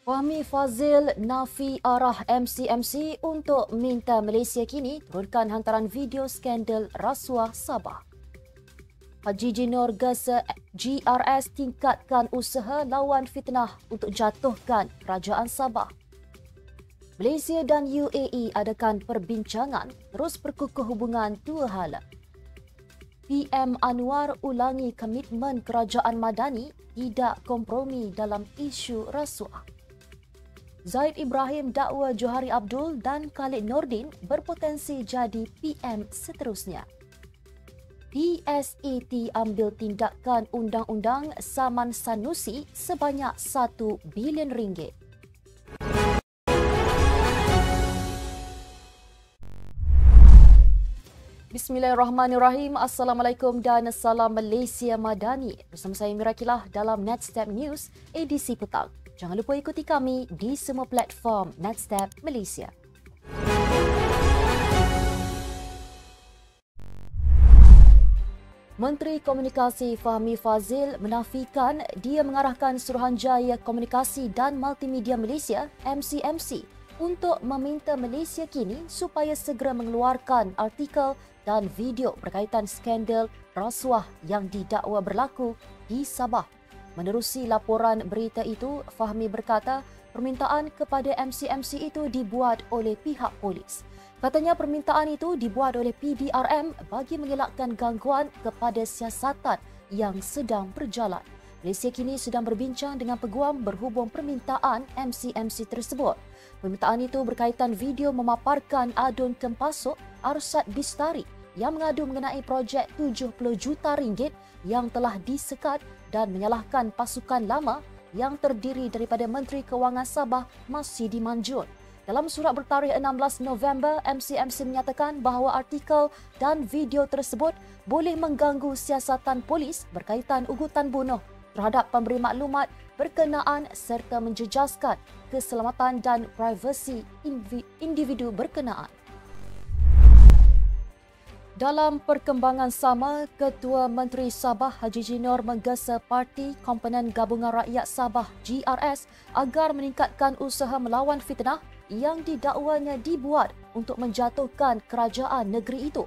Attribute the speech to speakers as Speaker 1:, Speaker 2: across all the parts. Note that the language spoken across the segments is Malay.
Speaker 1: Fahmi Fadzil nafi arah MCMC untuk minta Malaysia kini turunkan hantaran video skandal rasuah Sabah. Haji Jinor gasa GRS tingkatkan usaha lawan fitnah untuk jatuhkan kerajaan Sabah. Malaysia dan UAE adakan perbincangan terus perkukuh hubungan dua hala. PM Anwar ulangi komitmen kerajaan Madani tidak kompromi dalam isu rasuah. Zaid Ibrahim dakwa Johari Abdul dan Khalid Nordin berpotensi jadi PM seterusnya. PSAT ambil tindakan undang-undang Saman Sanusi sebanyak RM1 bilion. Bismillahirrahmanirrahim. Assalamualaikum dan salam Malaysia Madani. Bersama saya Mira Kilah dalam Netstep News edisi petang. Jangan lupa ikuti kami di semua platform Netstep Malaysia. Menteri Komunikasi Fahmi Fadzil menafikan dia mengarahkan Suruhanjaya Komunikasi dan Multimedia Malaysia MCMC untuk meminta Malaysia kini supaya segera mengeluarkan artikel dan video berkaitan skandal rasuah yang didakwa berlaku di Sabah. Menerusi laporan berita itu, Fahmi berkata permintaan kepada MCMC itu dibuat oleh pihak polis. Katanya permintaan itu dibuat oleh PDRM bagi mengelakkan gangguan kepada siasatan yang sedang berjalan. Malaysia kini sedang berbincang dengan peguam berhubung permintaan MCMC tersebut. Permintaan itu berkaitan video memaparkan Adun Tempasuk Arsad Bistari yang mengadu mengenai projek RM70 juta yang telah disekat dan menyalahkan pasukan lama yang terdiri daripada Menteri Kewangan Sabah Masidi Manjun. Dalam surat bertarikh 16 November, MCMC menyatakan bahawa artikel dan video tersebut boleh mengganggu siasatan polis berkaitan ugutan bunuh terhadap pemberi maklumat berkenaan serta menjejaskan keselamatan dan privasi individu berkenaan. Dalam perkembangan sama, Ketua Menteri Sabah Haji Jinor menggesa Parti Komponen Gabungan Rakyat Sabah GRS agar meningkatkan usaha melawan fitnah yang didakwanya dibuat untuk menjatuhkan kerajaan negeri itu.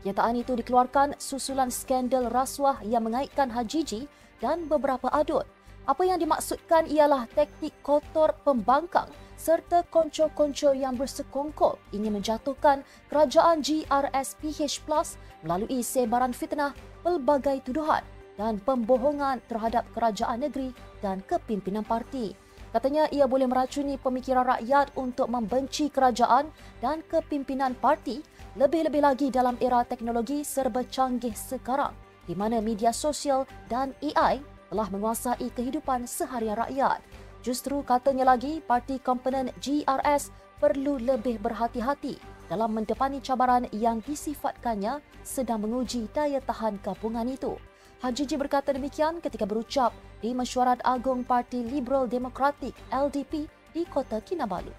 Speaker 1: Kenyataan itu dikeluarkan susulan skandal rasuah yang mengaitkan Haji Ji dan beberapa adun. Apa yang dimaksudkan ialah taktik kotor pembangkang serta konco-konco yang bersekongkol ingin menjatuhkan kerajaan GRSPH Plus melalui sebaran fitnah, pelbagai tuduhan dan pembohongan terhadap kerajaan negeri dan kepimpinan parti. Katanya ia boleh meracuni pemikiran rakyat untuk membenci kerajaan dan kepimpinan parti, lebih-lebih lagi dalam era teknologi serba canggih sekarang di mana media sosial dan AI telah menguasai kehidupan seharian rakyat. Justru katanya lagi, parti komponen GRS perlu lebih berhati-hati dalam mendepani cabaran yang disifatkannya sedang menguji daya tahan gabungan itu. Haji Ji berkata demikian ketika berucap di Mesyuarat Agung Parti Liberal Demokratik LDP di Kota Kinabalu.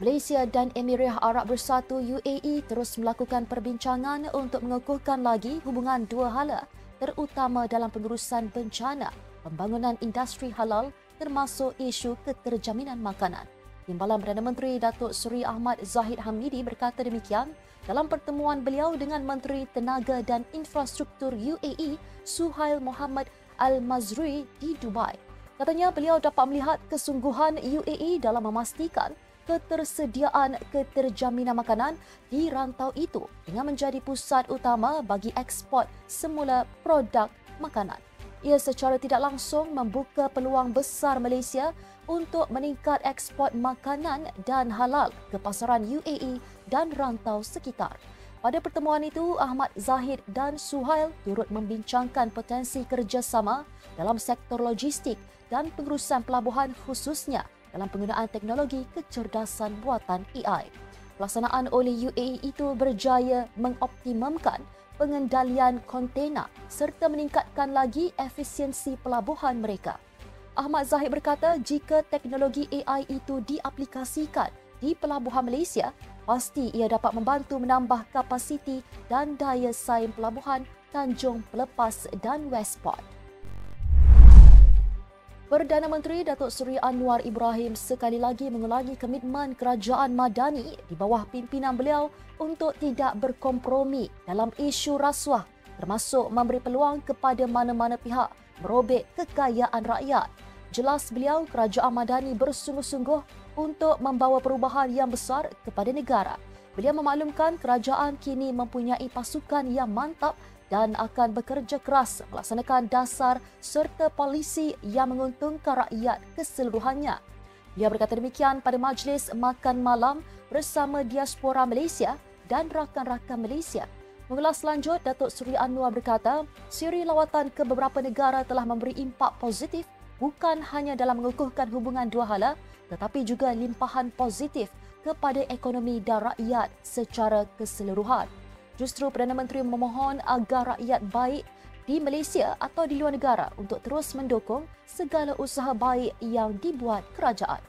Speaker 1: Malaysia dan Emirat Arab Bersatu UAE terus melakukan perbincangan untuk mengukuhkan lagi hubungan dua hala, terutama dalam pengurusan bencana, pembangunan industri halal termasuk isu keterjaminan makanan. Timbalan Perdana Menteri Datuk Seri Ahmad Zahid Hamidi berkata demikian dalam pertemuan beliau dengan Menteri Tenaga dan Infrastruktur UAE Suhail Mohammed Al-Mazrui di Dubai. Katanya beliau dapat melihat kesungguhan UAE dalam memastikan ketersediaan keterjaminan makanan di rantau itu dengan menjadi pusat utama bagi ekspor semula produk makanan. Ia secara tidak langsung membuka peluang besar Malaysia untuk meningkat ekspor makanan dan halal ke pasaran UAE dan rantau sekitar. Pada pertemuan itu, Ahmad Zahid dan Suhail turut membincangkan potensi kerjasama dalam sektor logistik dan pengurusan pelabuhan khususnya dalam penggunaan teknologi kecerdasan buatan AI. Pelaksanaan oleh UAE itu berjaya mengoptimumkan pengendalian kontena serta meningkatkan lagi efisiensi pelabuhan mereka. Ahmad Zahid berkata jika teknologi AI itu diaplikasikan di pelabuhan Malaysia, pasti ia dapat membantu menambah kapasiti dan daya saing pelabuhan Tanjung Pelepas dan Westport. Perdana Menteri Datuk Seri Anwar Ibrahim sekali lagi mengulangi komitmen kerajaan Madani di bawah pimpinan beliau untuk tidak berkompromi dalam isu rasuah, termasuk memberi peluang kepada mana-mana pihak merobek kekayaan rakyat. Jelas beliau, kerajaan Madani bersungguh-sungguh untuk membawa perubahan yang besar kepada negara. Beliau memaklumkan kerajaan kini mempunyai pasukan yang mantap dan akan bekerja keras melaksanakan dasar serta polisi yang menguntungkan rakyat keseluruhannya. Dia berkata demikian pada majlis makan malam bersama diaspora Malaysia dan rakan-rakan Malaysia. Mengulas lanjut, Datuk Seri Anwar berkata, siri lawatan ke beberapa negara telah memberi impak positif bukan hanya dalam mengukuhkan hubungan dua hala tetapi juga limpahan positif kepada ekonomi dan rakyat secara keseluruhan. Justru Perdana Menteri memohon agar rakyat baik di Malaysia atau di luar negara untuk terus mendukung segala usaha baik yang dibuat kerajaan.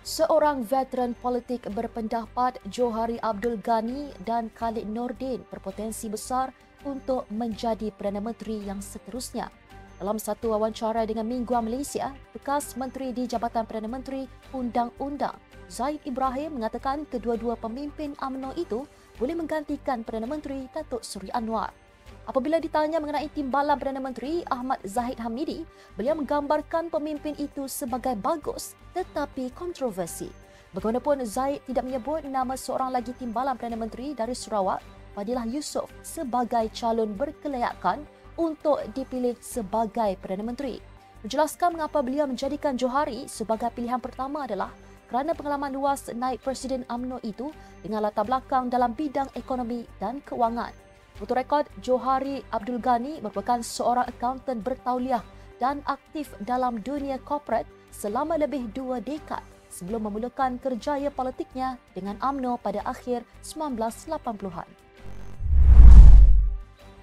Speaker 1: Seorang veteran politik berpendapat Johari Abdul Ghani dan Khalid Nordin berpotensi besar untuk menjadi Perdana Menteri yang seterusnya. Dalam satu wawancara dengan Mingguan Malaysia, bekas Menteri di Jabatan Perdana Menteri Undang-Undang Zaid Ibrahim mengatakan kedua-dua pemimpin UMNO itu boleh menggantikan Perdana Menteri Datuk Seri Anwar. Apabila ditanya mengenai timbalan Perdana Menteri Ahmad Zahid Hamidi, beliau menggambarkan pemimpin itu sebagai bagus tetapi kontroversi. Bagaimanapun, Zaid tidak menyebut nama seorang lagi timbalan Perdana Menteri dari Sarawak, Fadilah Yusof, sebagai calon berkelayakan untuk dipilih sebagai Perdana Menteri. Menjelaskan mengapa beliau menjadikan Johari sebagai pilihan pertama adalah kerana pengalaman luas naib Presiden UMNO itu dengan latar belakang dalam bidang ekonomi dan kewangan. Untuk rekod, Johari Abdul Ghani merupakan seorang akaunten bertauliah dan aktif dalam dunia korporat selama lebih 2 dekad sebelum memulakan kerjaya politiknya dengan UMNO pada akhir 1980-an.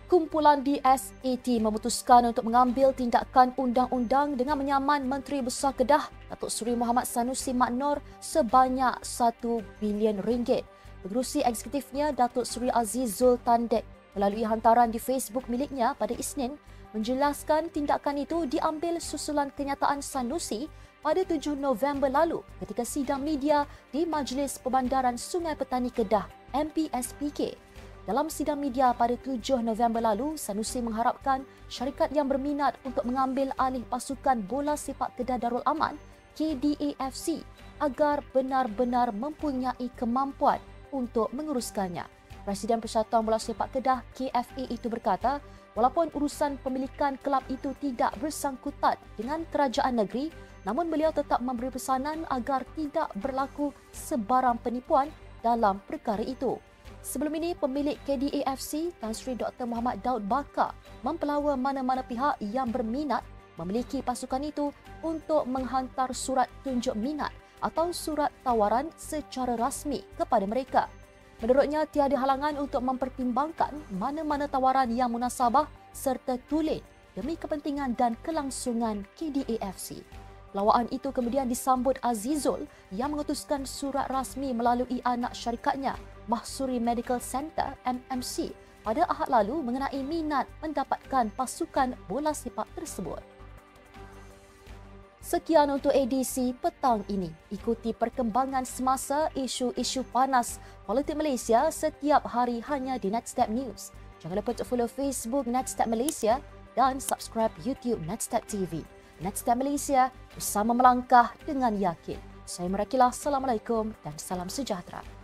Speaker 1: Kumpulan DSAT memutuskan untuk mengambil tindakan undang-undang dengan menyaman Menteri Besar Kedah Datuk Seri Muhammad Sanusi Mak Nor sebanyak RM1 bilion. Pengerusi eksekutifnya Datuk Seri Azizul Tandek melalui hantaran di Facebook miliknya pada Isnin menjelaskan tindakan itu diambil susulan kenyataan Sanusi pada 7 November lalu ketika sidang media di Majlis Perbandaran Sungai Petani Kedah MPSPK. Dalam sidang media pada 7 November lalu, Sanusi mengharapkan syarikat yang berminat untuk mengambil alih pasukan bola sepak Kedah Darul Aman KDAFC agar benar-benar mempunyai kemampuan untuk menguruskannya. Presiden Persatuan Bola Sepak Kedah KFA itu berkata, walaupun urusan pemilikan kelab itu tidak bersangkutan dengan kerajaan negeri, namun beliau tetap memberi pesanan agar tidak berlaku sebarang penipuan dalam perkara itu. Sebelum ini, pemilik KDAFC Tan Sri Dr. Muhammad Daud Bakar mempelawa mana-mana pihak yang berminat memiliki pasukan itu untuk menghantar surat tunjuk minat atau surat tawaran secara rasmi kepada mereka. Menurutnya, tiada halangan untuk mempertimbangkan mana-mana tawaran yang munasabah serta tulen demi kepentingan dan kelangsungan KDAFC. Pelawaan itu kemudian disambut Azizul yang mengutuskan surat rasmi melalui anak syarikatnya, Mahsuri Medical Center MMC, pada Ahad lalu mengenai minat mendapatkan pasukan bola sepak tersebut. Sekian untuk edisi petang ini. Ikuti perkembangan semasa isu-isu panas politik Malaysia setiap hari hanya di Nextstep News. Jangan lupa untuk follow Facebook Nextstep Malaysia dan subscribe YouTube Nextstep TV. Nextstep Malaysia, bersama melangkah dengan yakin. Saya Merakilah, Assalamualaikum dan salam sejahtera.